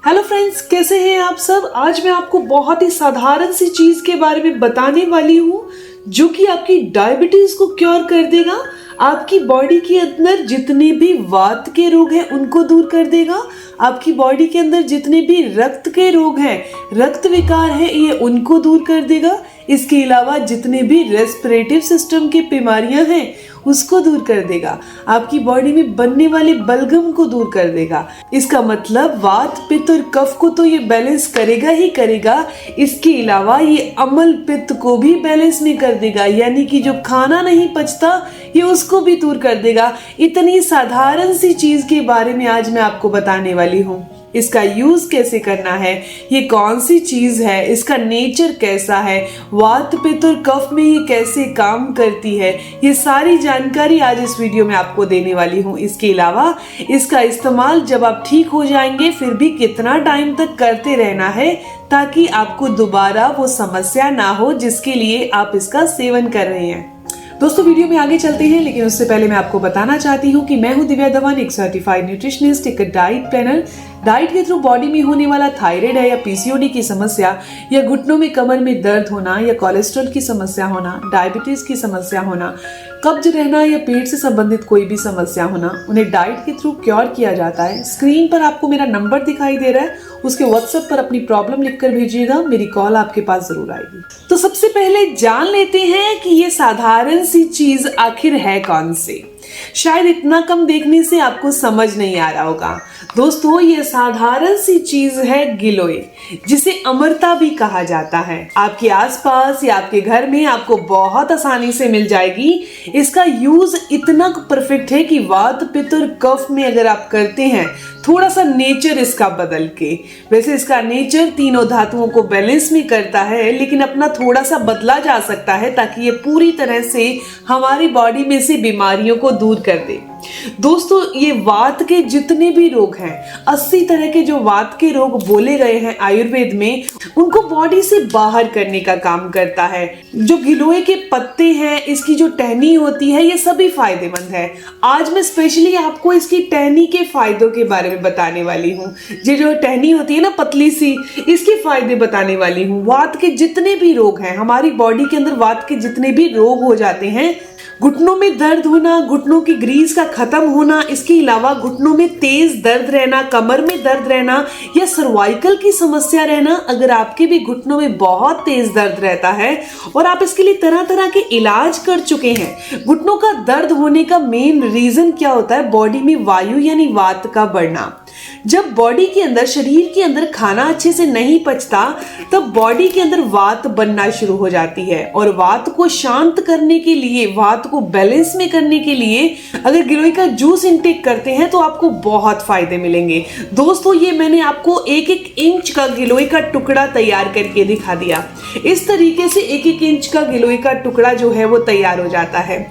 Hello friends, कैसे हैं आप सब। आज मैं आपको बहुत ही साधारण सी चीज के बारे में बताने वाली हूँ जो कि आपकी डायबिटीज को क्योर कर देगा, आपकी बॉडी के अंदर जितने भी वात के रोग हैं उनको दूर कर देगा, आपकी बॉडी के अंदर जितने भी रक्त के रोग हैं, रक्त विकार है, ये उनको दूर कर देगा। इसके अलावा जितने भी रेस्पिरेटिव सिस्टम की बीमारियां हैं उसको दूर कर देगा, आपकी बॉडी में बनने वाले बलगम को दूर कर देगा। इसका मतलब वात, पित्त और कफ को तो ये बैलेंस करेगा ही करेगा, इसके अलावा ये अम्ल पित्त को भी बैलेंस में कर देगा, यानी कि जो खाना नहीं पचता ये उसको भी दूर कर देगा। इतनी साधारण सी चीज के बारे में आज मैं आपको बताने वाली हूँ। इसका यूज कैसे करना है, ये कौन सी चीज है, इसका नेचर कैसा है, वात, पित्त और कफ में ये कैसे काम करती है, ये सारी जानकारी आज इस वीडियो में आपको देने वाली हूँ। इसके अलावा इसका इस्तेमाल जब आप ठीक हो जाएंगे फिर भी कितना टाइम तक करते रहना है ताकि आपको दोबारा वो समस्या ना हो जिसके लिए आप इसका सेवन कर रहे हैं। दोस्तों, वीडियो में आगे चलते हैं, लेकिन उससे पहले मैं आपको बताना चाहती हूँ कि मैं हूँ दिव्या धवन, एक सर्टिफाइड न्यूट्रिशनिस्ट, एक डाइट प्लानर। डाइट के थ्रू बॉडी में होने वाला थायराइड है या पीसीओडी की समस्या, या घुटनों में, कमर में दर्द होना, या कोलेस्ट्रॉल की समस्या होना, डायबिटीज की समस्या होना, कब्ज रहना या पेट से संबंधित कोई भी समस्या होना, उन्हें डाइट के थ्रू क्योर किया जाता है। स्क्रीन पर आपको मेरा नंबर दिखाई दे रहा है, उसके व्हाट्सएप पर अपनी प्रॉब्लम लिखकर भेजिएगा, मेरी कॉल आपके पास जरूर आएगी। तो सबसे पहले जान लेते हैं कि ये साधारण सी चीज आखिर है कौन सी। शायद इतना कम देखने से आपको समझ नहीं आ रहा होगा। दोस्तों, ये साधारण सी चीज है गिलोय, जिसे अमरता भी कहा जाता है। आपके आसपास या आपके घर में आपको बहुत आसानी से मिल जाएगी। इसका यूज इतना परफेक्ट है कि वात, पित्त और कफ में अगर आप करते हैं थोड़ा सा नेचर इसका बदल के, वैसे इसका नेचर तीनों धातुओं को बैलेंस में करता है, लेकिन अपना थोड़ा सा बदला जा सकता है ताकि ये पूरी तरह से हमारी बॉडी में से बीमारियों को दूर कर दे। दोस्तों, ये वात के जितने भी रोग हैं, 80 तरह के जो वात के रोग बोले गए हैं आयुर्वेद में, उनको बॉडी से बाहर करने का काम करता है। जो गिलोय के पत्ते हैं, इसकी जो टहनी होती है, ये सभी फायदेमंद है। आज मैं स्पेशली आपको इसकी टहनी के फायदों के बारे में बताने वाली हूँ। ये जो टहनी होती है ना, पतली सी, इसके फायदे बताने वाली हूँ। वात के जितने भी रोग हैं, हमारी बॉडी के अंदर वात के जितने भी रोग हो जाते हैं, घुटनों में दर्द होना, घुटनों की ग्रीस का खत्म होना, इसके अलावा घुटनों में तेज दर्द रहना, कमर में दर्द रहना या सर्वाइकल की समस्या रहना, अगर आपके भी घुटनों में बहुत तेज दर्द रहता है और आप इसके लिए तरह तरह के इलाज कर चुके हैं। घुटनों का दर्द होने का मेन रीजन क्या होता है? बॉडी में वायु यानी वात का बढ़ना। जब बॉडी के अंदर, शरीर के अंदर खाना अच्छे से नहीं पचता, तब बॉडी के अंदर वात बनना शुरू हो जाती है, और वात को शांत करने के लिए, वात को बैलेंस में करने के लिए अगर गिलोय का जूस इंटेक करते हैं तो आपको बहुत फायदे मिलेंगे। दोस्तों, ये मैंने आपको 1-1 इंच का गिलोय का टुकड़ा तैयार करके दिखा दिया। इस तरीके से 1-1 इंच का गिलोय का टुकड़ा जो है वो तैयार हो जाता है।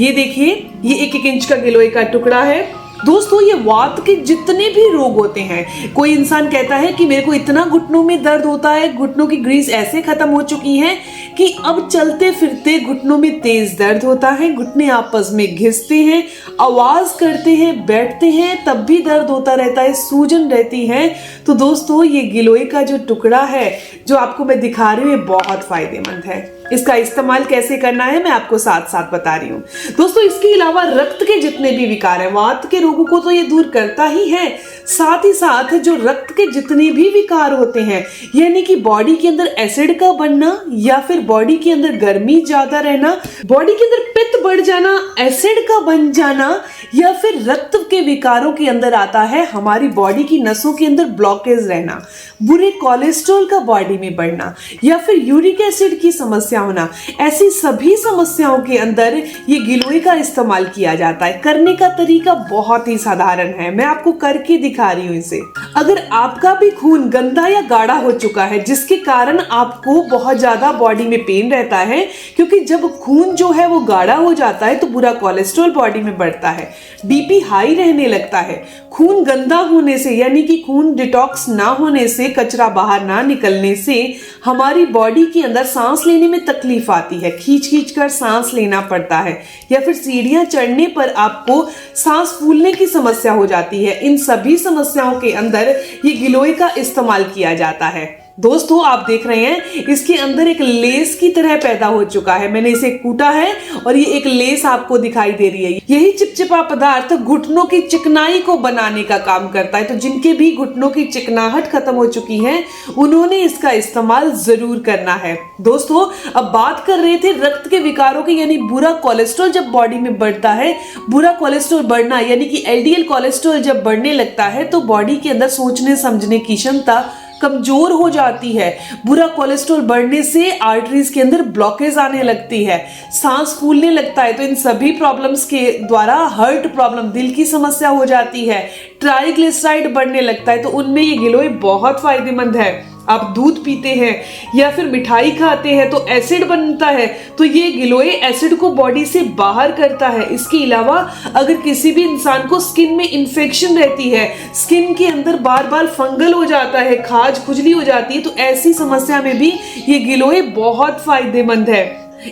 ये देखिए, ये 1-1 इंच का गिलोय का टुकड़ा है। दोस्तों, ये वात के जितने भी रोग होते हैं, कोई इंसान कहता है कि मेरे को इतना घुटनों में दर्द होता है, घुटनों की ग्रीस ऐसे खत्म हो चुकी है कि अब चलते फिरते घुटनों में तेज दर्द होता है, घुटने आपस में घिसते हैं, आवाज करते हैं, बैठते हैं तब भी दर्द होता रहता है, सूजन रहती है। तो दोस्तों, ये गिलोय का जो टुकड़ा है जो आपको मैं दिखा रही हूँ, ये बहुत फायदेमंद है। इसका इस्तेमाल कैसे करना है मैं आपको साथ साथ बता रही हूँ। दोस्तों, इसके अलावा रक्त के जितने भी विकार हैं, वात के रोगों को तो ये दूर करता ही है, साथ ही साथ जो रक्त के जितने भी विकार होते हैं, यानी कि बॉडी के अंदर एसिड का बनना, या फिर बॉडी के अंदर गर्मी ज्यादा रहना, बॉडी के अंदर पित्त बढ़ जाना, एसिड का बन जाना, या फिर रक्त के विकारों के अंदर आता है हमारी बॉडी की नसों के अंदर ब्लॉकेज रहना, बुरे कोलेस्ट्रॉल का बॉडी में बढ़ना, या फिर यूरिक एसिड की समस्या होना। ऐसी सभी समस्याओं के अंदर ये गिलोय का इस्तेमाल किया जाता है। करने का तरीका बहुत ही साधारण है, मैं आपको करके दिखा रही हूँ इसे। अगर आपका भी खून गंदा या गाढ़ा हो चुका है, जिसके कारण आपको बहुत ज्यादा बॉडी में पेन रहता है, क्योंकि जब खून जो है वो गाढ़ा हो जाता है तो बुरा कोलेस्ट्रॉल बॉडी में बढ़ता है, बीपी हाई रहने लगता है। खून गंदा होने से, यानी कि खून डिटॉक्स ना होने से, कचरा बाहर ना निकलने से हमारी बॉडी के अंदर सांस लेने में तकलीफ आती है, खींच खींच कर सांस लेना पड़ता है, या फिर सीढ़ियां चढ़ने पर आपको सांस फूलने की समस्या हो जाती है, इन सभी समस्याओं के अंदर ये गिलोय का इस्तेमाल किया जाता है। दोस्तों आप देख रहे हैं इसके अंदर एक लेस की तरह पैदा हो चुका है। मैंने इसे कूटा है और ये एक लेस आपको दिखाई दे रही है। यही चिपचिपा पदार्थ घुटनों की चिकनाई को बनाने का काम करता है। तो जिनके भी घुटनों की चिकनाहट खत्म हो चुकी है उन्होंने इसका इस्तेमाल जरूर करना है। दोस्तों अब बात कर रहे थे रक्त के विकारों की, यानी बुरा कोलेस्ट्रॉल जब बॉडी में बढ़ता है, बुरा कोलेस्ट्रॉल बढ़ना यानी कि एलडीएल कोलेस्ट्रॉल जब बढ़ने लगता है तो बॉडी के अंदर सोचने समझने की क्षमता कमजोर हो जाती है। बुरा कोलेस्ट्रॉल बढ़ने से आर्टरीज के अंदर ब्लॉकेज आने लगती है, सांस फूलने लगता है। तो इन सभी प्रॉब्लम्स के द्वारा हार्ट प्रॉब्लम, दिल की समस्या हो जाती है, ट्राइग्लिसराइड बढ़ने लगता है। तो उनमें ये गिलोय बहुत फायदेमंद है। आप दूध पीते हैं या फिर मिठाई खाते हैं तो एसिड बनता है, तो ये गिलोय एसिड को बॉडी से बाहर करता है। इसके अलावा अगर किसी भी इंसान को स्किन में इन्फेक्शन रहती है, स्किन के अंदर बार बार फंगल हो जाता है, खाज खुजली हो जाती है, तो ऐसी समस्या में भी ये गिलोय बहुत फायदेमंद है।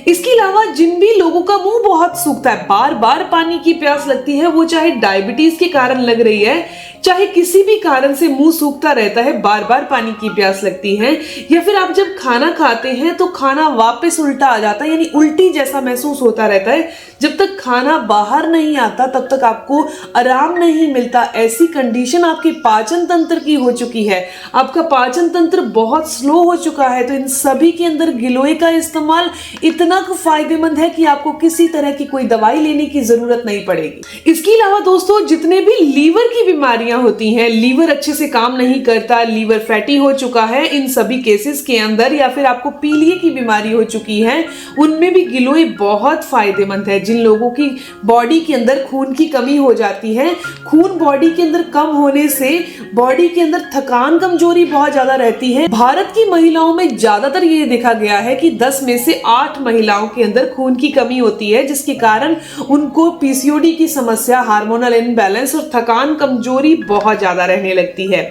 इसके अलावा जिन भी लोगों का मुंह बहुत सूखता है, बार बार पानी की प्यास लगती है, वो चाहे डायबिटीज के कारण लग रही है, चाहे किसी भी कारण से मुंह सूखता रहता है, बार बार पानी की प्यास लगती है, या फिर आप जब खाना खाते हैं तो खाना वापस उल्टा आ जाता है, यानी उल्टी जैसा महसूस होता रहता है, जब तक खाना बाहर नहीं आता तब तक आपको आराम नहीं मिलता। ऐसी कंडीशन आपके पाचन तंत्र की हो चुकी है, आपका पाचन तंत्र बहुत स्लो हो चुका है। तो इन सभी के अंदर गिलोय का इस्तेमाल इतना फायदेमंद है कि आपको किसी तरह की कोई दवाई लेने की जरूरत नहीं पड़ेगी। इसके अलावा दोस्तों जितने भी लीवर की बीमारियां होती हैं, लीवर अच्छे से काम नहीं करता, लीवर फैटी हो चुका है, इन सभी केसेस के अंदर, या फिर आपको पीलिए की बीमारी हो चुकी है, उनमें भी गिलोय बहुत फायदेमंद है। जिन लोगों की बॉडी के अंदर खून की कमी हो जाती है, खून बॉडी के अंदर कम होने से बॉडी के अंदर थकान कमजोरी बहुत ज्यादा रहती है। भारत की महिलाओं में ज्यादातर ये देखा गया है कि 10 में से 8 महिलाओं के अंदर खून की कमी होती है, जिसके कारण उनको पीसीओडी की समस्या, हार्मोनल इनबैलेंस और थकान कमजोरी बहुत ज्यादा रहने लगती है।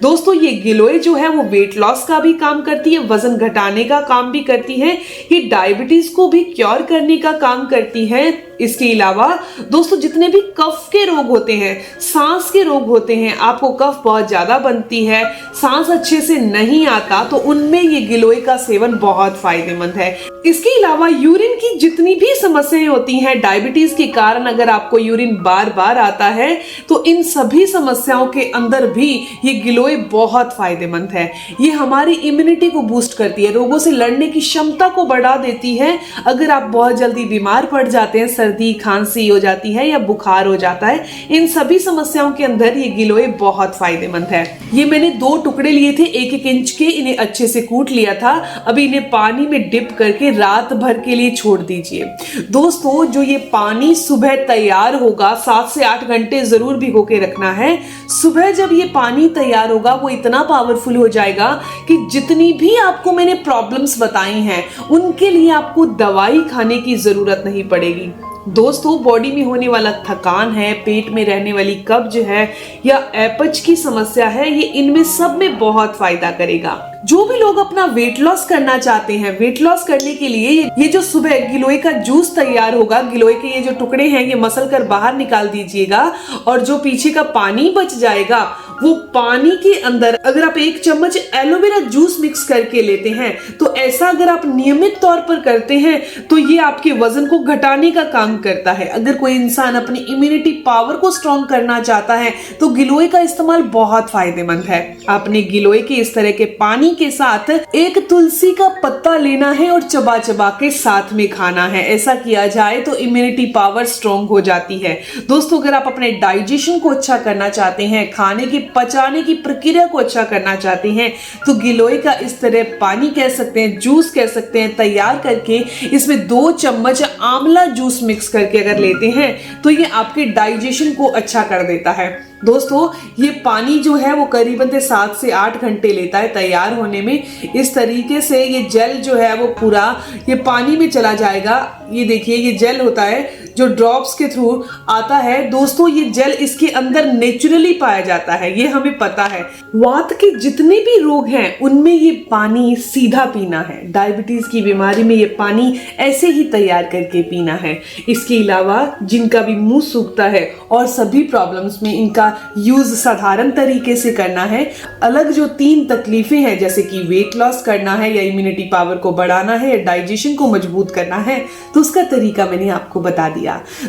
दोस्तों ये गिलोय जो है वो वेट लॉस का भी काम करती है, वजन घटाने का काम भी करती है, ये डायबिटीज को भी क्योर करने का काम करती है। इसके अलावा दोस्तों जितने भी कफ के रोग होते हैं, सांस के रोग होते हैं, आपको कफ बहुत ज्यादा बनती है, सांस अच्छे से नहीं आता, तो उनमें ये गिलोय का सेवन बहुत फायदेमंद है। इसके अलावा यूरिन की जितनी भी समस्याएं होती हैं, डायबिटीज के कारण अगर आपको यूरिन बार बार आता है, तो इन सभी समस्याओं के अंदर भी ये गिलोय बहुत फायदेमंद है। ये हमारी इम्यूनिटी को बूस्ट करती है, रोगों से लड़ने की क्षमता को बढ़ा देती है। अगर आप बहुत जल्दी बीमार पड़ जाते हैं, सर्दी खांसी हो जाती है या बुखार हो जाता है, इन सभी समस्याओं के अंदर ये गिलोय बहुत फायदेमंद है। ये मैंने 2 टुकड़े लिए थे 1-1 इंच के, इन्हें अच्छे से कूट लिया था। अभी इन्हें पानी में डिप करके रात भर के लिए छोड़ दीजिए। दोस्तों जो ये पानी सुबह तैयार होगा, 7 से 8 घंटे जरूर भिगो के रखना है। सुबह जब ये पानी तैयार होगा वो इतना पावरफुल हो जाएगा कि जितनी भी आपको मैंने प्रॉब्लम्स बताई हैं उनके लिए आपको दवाई खाने की जरूरत नहीं पड़ेगी। दोस्तों बॉडी में होने वाला थकान है, पेट में रहने वाली कब्ज है या अपच की समस्या है, ये इनमें सब में बहुत फायदा करेगा। जो भी लोग अपना वेट लॉस करना चाहते हैं, वेट लॉस करने के लिए ये जो सुबह गिलोय का जूस तैयार होगा, गिलोय के ये जो टुकड़े हैं ये मसल कर बाहर निकाल दीजिएगा, और जो पीछे का पानी बच जाएगा वो पानी के अंदर अगर आप 1 चम्मच एलोवेरा जूस मिक्स करके लेते हैं, तो ऐसा अगर आप नियमित तौर पर करते हैं तो ये आपके वजन को घटाने का काम करता है। अगर कोई इंसान अपनी इम्यूनिटी पावर को स्ट्रॉन्ग करना चाहता है तो गिलोय का इस्तेमाल बहुत फायदेमंद है। आपने गिलोय के इस तरह के पानी के साथ 1 तुलसी का पत्ता लेना है और चबा चबा के साथ में खाना है। ऐसा किया जाए तो इम्यूनिटी पावर स्ट्रॉन्ग हो जाती है। दोस्तों अगर आप अपने डाइजेशन को अच्छा करना चाहते हैं, खाने की पचाने की प्रक्रिया को अच्छा करना चाहते हैं, तो गिलोय का इस तरह पानी कह सकते हैं, जूस कह सकते हैं, तैयार करके इसमें 2 चम्मच आंवला जूस मिक्स करके अगर लेते हैं तो ये आपके डाइजेशन को अच्छा कर देता है। दोस्तों ये पानी जो है वो करीबन 7 से 8 घंटे लेता है तैयार होने में। इस तरीके से ये जेल जो है वो पूरा ये पानी में चला जाएगा। ये देखिए ये जेल होता है जो ड्रॉप्स के थ्रू आता है। दोस्तों ये जेल इसके अंदर नेचुरली पाया जाता है, ये हमें पता है। वात के जितने भी रोग हैं उनमें ये पानी सीधा पीना है। डायबिटीज की बीमारी में ये पानी ऐसे ही तैयार करके पीना है। इसके अलावा जिनका भी मुंह सूखता है और सभी प्रॉब्लम्स में इनका यूज साधारण तरीके से करना है। अलग जो 3 तकलीफें हैं जैसे कि वेट लॉस करना है या इम्यूनिटी पावर को बढ़ाना है या डाइजेशन को मजबूत करना है, तो उसका तरीका मैंने आपको बता दिया।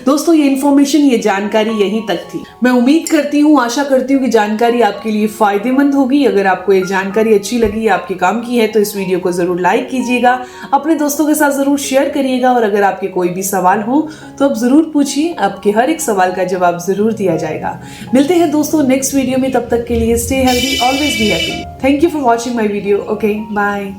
दोस्तों ये इन्फॉर्मेशन, ये जानकारी यहीं तक थी। मैं उम्मीद करती हूँ, आशा करती हूँ कि जानकारी आपके लिए फायदेमंद होगी। अगर आपको ये जानकारी अच्छी लगी, आपके काम की है, तो इस वीडियो को जरूर लाइक कीजिएगा, अपने दोस्तों के साथ जरूर शेयर करिएगा। और अगर आपके कोई भी सवाल हो तो आप जरूर पूछिए, आपके हर एक सवाल का जवाब जरूर दिया जाएगा। मिलते हैं दोस्तों नेक्स्ट वीडियो में, तब तक के लिए stay healthy, always be happy. Thank you for watching my video. Okay, bye.